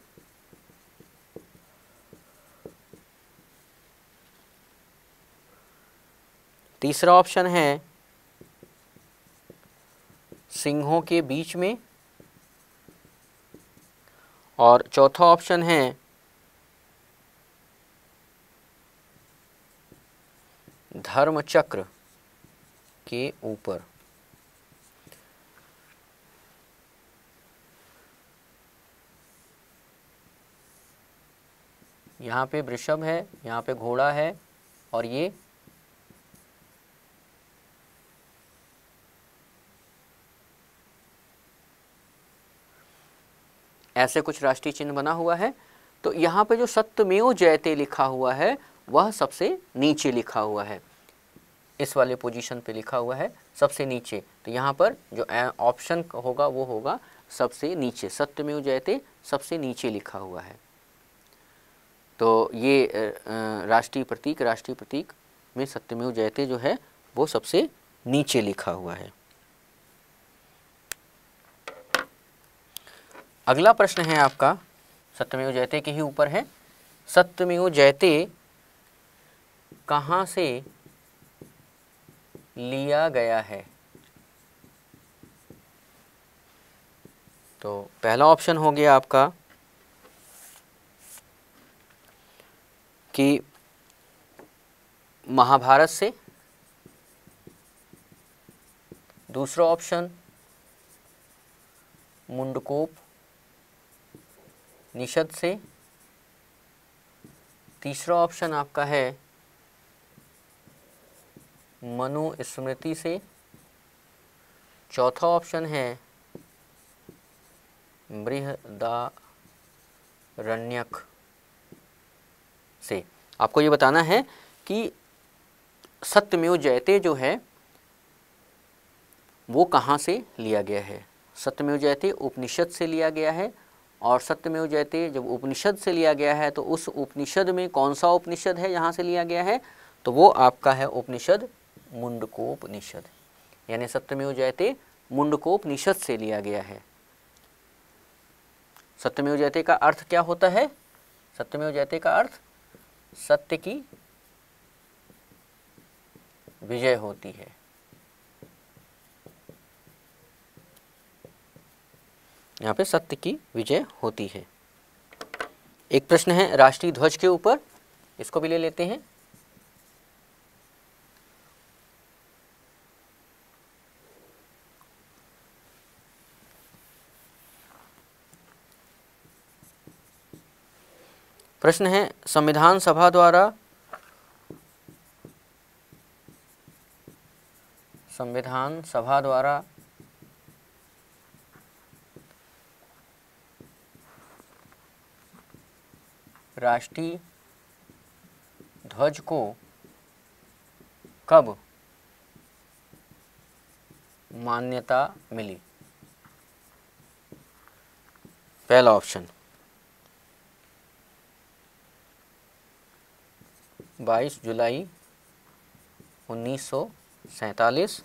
तीसरा ऑप्शन है सिंहों के बीच में, और चौथा ऑप्शन है धर्म चक्र के ऊपर। यहाँ पे वृषभ है, यहाँ पे घोड़ा है, और ये ऐसे कुछ राष्ट्रीय चिन्ह बना हुआ है। तो यहाँ पे जो सत्यमेव जयते लिखा हुआ है वह सबसे नीचे लिखा हुआ है, इस वाले पोजीशन पे लिखा हुआ है सबसे नीचे। तो यहाँ पर जो ऑप्शन होगा वो होगा सबसे नीचे, सत्यमेव जयते सबसे नीचे लिखा हुआ है। तो ये राष्ट्रीय प्रतीक में सत्यमेव जयते जो है वो सबसे नीचे लिखा हुआ है। अगला प्रश्न है आपका सत्यमेव जयते के ही ऊपर है। सत्यमेव जयते कहाँ से लिया गया है? तो पहला ऑप्शन हो गया आपका कि महाभारत से, दूसरा ऑप्शन मुंडकोप निषद से, तीसरा ऑप्शन आपका है मनुस्मृति से, चौथा ऑप्शन है बृहदारण्यक से। आपको ये बताना है कि सत्यमेव जयते जो है वो कहाँ से लिया गया है। सत्यमेव जयते उपनिषद से लिया गया है, और सत्यमेव जयते जब उपनिषद से लिया गया है तो उस उपनिषद में कौन सा उपनिषद है यहाँ से लिया गया है? तो वो आपका है उपनिषद मुंडकोपनिषद, यानी सत्यमेव जयते मुंडकोपनिषद से लिया गया है। सत्यमेव जयते का अर्थ क्या होता है? सत्यमेव जयते का अर्थ सत्य की विजय होती है। यहाँ पे सत्य की विजय होती है। एक प्रश्न है राष्ट्रीय ध्वज के ऊपर, इसको भी ले लेते हैं। प्रश्न है संविधान सभा द्वारा राष्ट्रीय ध्वज को कब मान्यता मिली? पहला ऑप्शन 22 जुलाई 1947,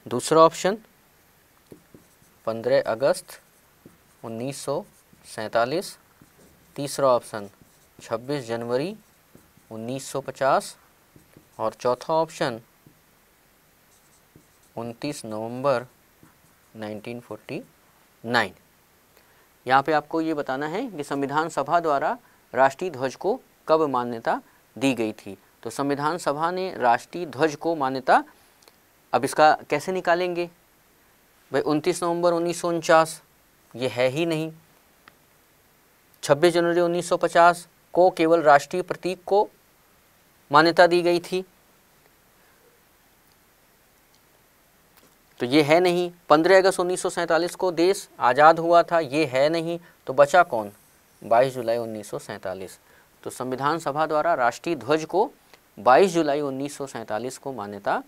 दूसरा ऑप्शन 15 अगस्त 1947, तीसरा ऑप्शन 26 जनवरी 1950 और चौथा ऑप्शन 29 नवंबर 1949। यहाँ पे आपको ये बताना है कि संविधान सभा द्वारा राष्ट्रीय ध्वज को कब मान्यता दी गई थी। तो संविधान सभा ने राष्ट्रीय ध्वज को मान्यता, अब इसका कैसे निकालेंगे भाई? 29 नवंबर 1949 ये है ही नहीं। 26 जनवरी 1950 को केवल राष्ट्रीय प्रतीक को मान्यता दी गई थी, तो ये है नहीं। 15 अगस्त 1947 को देश आज़ाद हुआ था, ये है नहीं। तो बचा कौन? 22 जुलाई 1947। तो संविधान सभा द्वारा राष्ट्रीय ध्वज को 22 जुलाई 1947 को मान्यता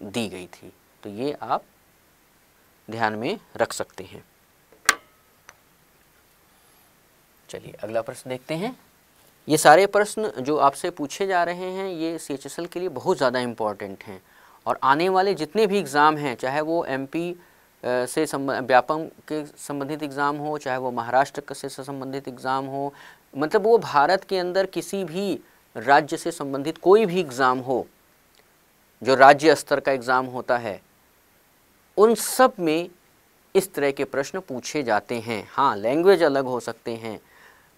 दी गई थी। तो ये आप ध्यान में रख सकते हैं। चलिए अगला प्रश्न देखते हैं। ये सारे प्रश्न जो आपसे पूछे जा रहे हैं ये CHSL के लिए बहुत ज़्यादा इम्पॉर्टेंट हैं, और आने वाले जितने भी एग्ज़ाम हैं, चाहे वो MP से व्यापम के संबंधित एग्ज़ाम हो, चाहे वो महाराष्ट्र से संबंधित एग्ज़ाम हो, मतलब वो भारत के अंदर किसी भी राज्य से संबंधित कोई भी एग्ज़ाम हो जो राज्य स्तर का एग्ज़ाम होता है, उन सब में इस तरह के प्रश्न पूछे जाते हैं। हाँ, लैंग्वेज अलग हो सकते हैं,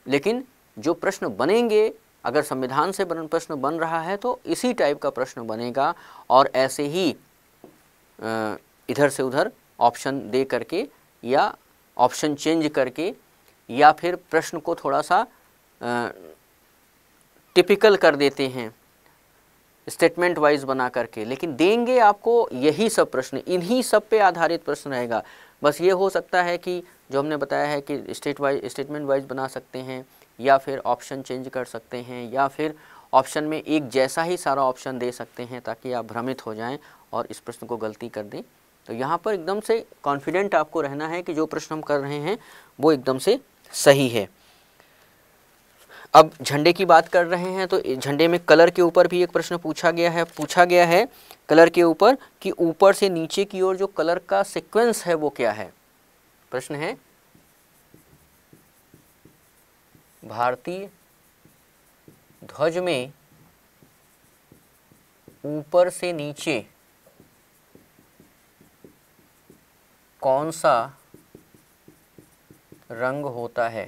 लेकिन जो प्रश्न बनेंगे, अगर संविधान से प्रश्न बन रहा है तो इसी टाइप का प्रश्न बनेगा, और ऐसे ही इधर से उधर ऑप्शन दे करके या ऑप्शन चेंज करके या फिर प्रश्न को थोड़ा सा टिपिकल कर देते हैं, स्टेटमेंट वाइज बना करके, लेकिन देंगे आपको यही सब प्रश्न, इन्हीं सब पे आधारित प्रश्न रहेगा। बस ये हो सकता है कि जो हमने बताया है कि स्टेटमेंट वाइज बना सकते हैं, या फिर ऑप्शन चेंज कर सकते हैं, या फिर ऑप्शन में एक जैसा ही सारा ऑप्शन दे सकते हैं ताकि आप भ्रमित हो जाएं और इस प्रश्न को गलती कर दें। तो यहाँ पर एकदम से कॉन्फिडेंट आपको रहना है कि जो प्रश्न हम कर रहे हैं वो एकदम से सही है। अब झंडे की बात कर रहे हैं तो झंडे में कलर के ऊपर भी एक प्रश्न पूछा गया है कलर के ऊपर कि ऊपर से नीचे की ओर जो कलर का सीक्वेंस है वो क्या है। प्रश्न है भारतीय ध्वज में ऊपर से नीचे कौन सा रंग होता है।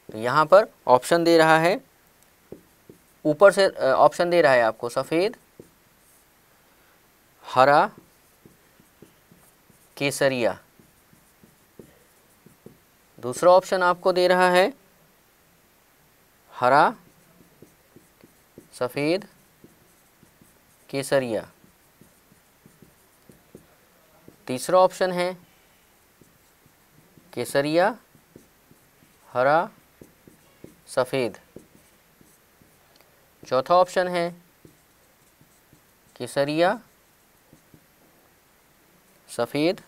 तो यहाँ पर ऑप्शन दे रहा है, ऊपर से ऑप्शन दे रहा है आपको सफ़ेद, हरा, केसरिया। दूसरा ऑप्शन आपको दे रहा है हरा, सफ़ेद, केसरिया। तीसरा ऑप्शन है केसरिया, हरा, सफ़ेद। चौथा ऑप्शन है केसरिया, सफ़ेद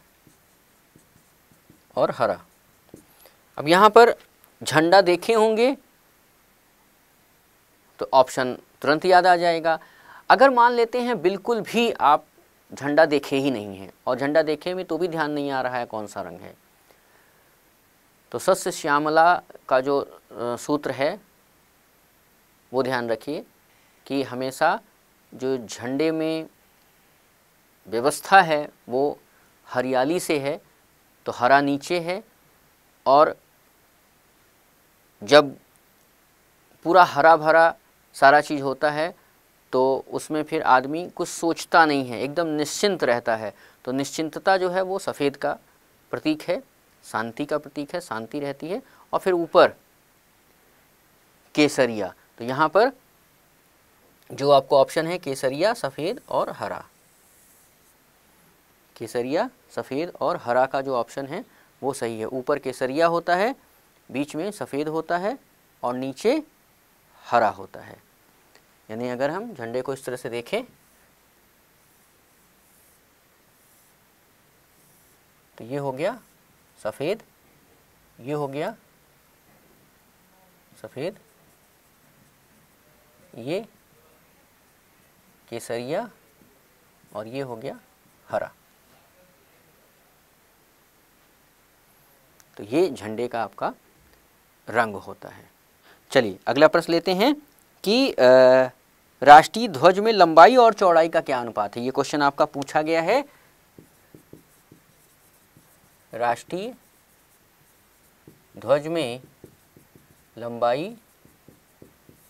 और हरा। अब यहाँ पर झंडा देखे होंगे तो ऑप्शन तुरंत याद आ जाएगा। अगर मान लेते हैं बिल्कुल भी आप झंडा देखे ही नहीं हैं और झंडा देखे में तो भी ध्यान नहीं आ रहा है कौन सा रंग है, तो सस्य श्यामला का जो सूत्र है वो ध्यान रखिए कि हमेशा जो झंडे में व्यवस्था है वो हरियाली से है, तो हरा नीचे है, और जब पूरा हरा भरा सारा चीज़ होता है तो उसमें फिर आदमी कुछ सोचता नहीं है, एकदम निश्चिंत रहता है। तो निश्चिंतता जो है वो सफ़ेद का प्रतीक है, शांति का प्रतीक है, शांति रहती है। और फिर ऊपर केसरिया, तो यहाँ पर जो आपको ऑप्शन है केसरिया, सफ़ेद और हरा, केसरिया, सफ़ेद और हरा का जो ऑप्शन है वो सही है। ऊपर केसरिया होता है, बीच में सफ़ेद होता है और नीचे हरा होता है। यानी अगर हम झंडे को इस तरह से देखें तो ये हो गया सफ़ेद, ये हो गया सफ़ेद, ये केसरिया और ये हो गया हरा। तो ये झंडे का आपका रंग होता है। चलिए अगला प्रश्न लेते हैं कि राष्ट्रीय ध्वज में लंबाई और चौड़ाई का क्या अनुपात है। ये क्वेश्चन आपका पूछा गया है। राष्ट्रीय ध्वज में लंबाई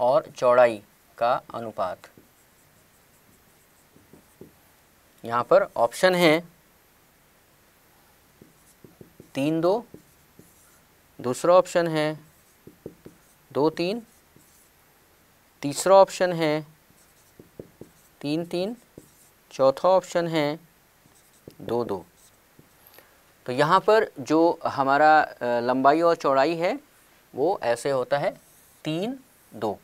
और चौड़ाई का अनुपात। यहाँ पर ऑप्शन है 3:2, दूसरा ऑप्शन है 2:3, तीसरा ऑप्शन है 3:3, चौथा ऑप्शन है 2:2। तो यहाँ पर जो हमारा लंबाई और चौड़ाई है वो ऐसे होता है 3:2।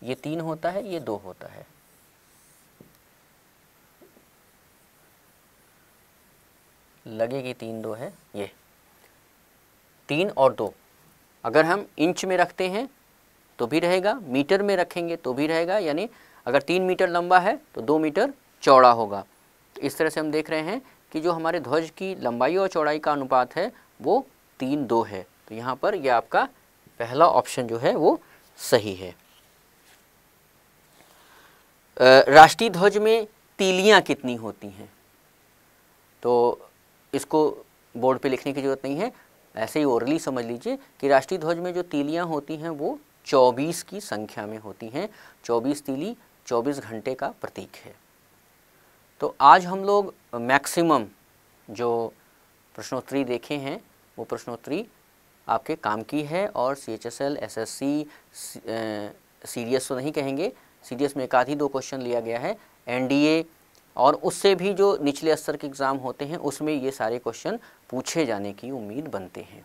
ये 3 होता है, ये 2 होता है। लगे कि 3:2 है, ये 3 और 2। अगर हम इंच में रखते हैं तो भी रहेगा, मीटर में रखेंगे तो भी रहेगा। यानी अगर 3 मीटर लंबा है तो 2 मीटर चौड़ा होगा। इस तरह से हम देख रहे हैं कि जो हमारे ध्वज की लंबाई और चौड़ाई का अनुपात है वो 3:2 है। तो यहाँ पर यह आपका पहला ऑप्शन जो है वो सही है। राष्ट्रीय ध्वज में तीलियाँ कितनी होती हैं, तो इसको बोर्ड पे लिखने की ज़रूरत नहीं है, ऐसे ही ओरली समझ लीजिए कि राष्ट्रीय ध्वज में जो तीलियाँ होती हैं वो 24 की संख्या में होती हैं। 24 तीली 24 घंटे का प्रतीक है। तो आज हम लोग मैक्सिमम जो प्रश्नोत्तरी देखे हैं वो प्रश्नोत्तरी आपके काम की है। और CHSL, SSC, सीडीएस तो नहीं कहेंगे, सीडीएस में एक आध ही 2 क्वेश्चन लिया गया है। NDA और उससे भी जो निचले स्तर के एग्ज़ाम होते हैं उसमें ये सारे क्वेश्चन पूछे जाने की उम्मीद बनते हैं।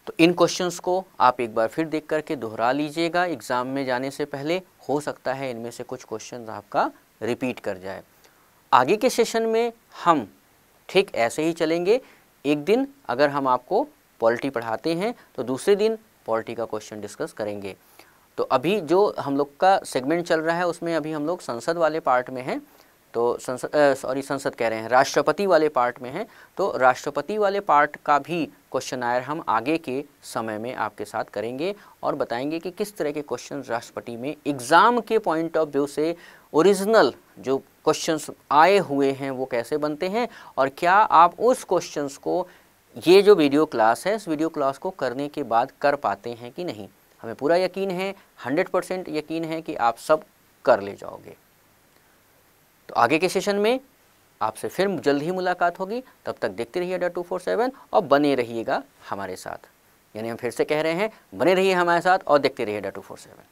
तो इन क्वेश्चंस को आप एक बार फिर देख करके दोहरा लीजिएगा एग्ज़ाम में जाने से पहले, हो सकता है इनमें से कुछ क्वेश्चंस आपका रिपीट कर जाए। आगे के सेशन में हम ठीक ऐसे ही चलेंगे। एक दिन अगर हम आपको पॉलिटी पढ़ाते हैं तो दूसरे दिन पॉलिटी का क्वेश्चन डिस्कस करेंगे। तो अभी जो हम लोग का सेगमेंट चल रहा है उसमें अभी हम लोग संसद वाले पार्ट में हैं, तो संसद कह रहे हैं, राष्ट्रपति वाले पार्ट में हैं। तो राष्ट्रपति वाले पार्ट का भी क्वेश्चन आयर हम आगे के समय में आपके साथ करेंगे और बताएंगे कि किस तरह के क्वेश्चन राष्ट्रपति में एग्ज़ाम के पॉइंट ऑफ व्यू से ओरिजिनल जो क्वेश्चंस आए हुए हैं वो कैसे बनते हैं, और क्या आप उस क्वेश्चंस को, ये जो वीडियो क्लास है इस वीडियो क्लास को करने के बाद कर पाते हैं कि नहीं। हमें पूरा यकीन है, 100% यकीन है कि आप सब कर ले जाओगे। तो आगे के सेशन में आपसे फिर जल्द ही मुलाकात होगी। तब तक देखते रहिए अड्डा 247 और बने रहिएगा हमारे साथ। यानी हम फिर से कह रहे हैं, बने रहिए हमारे साथ और देखते रहिए अड्डा 247।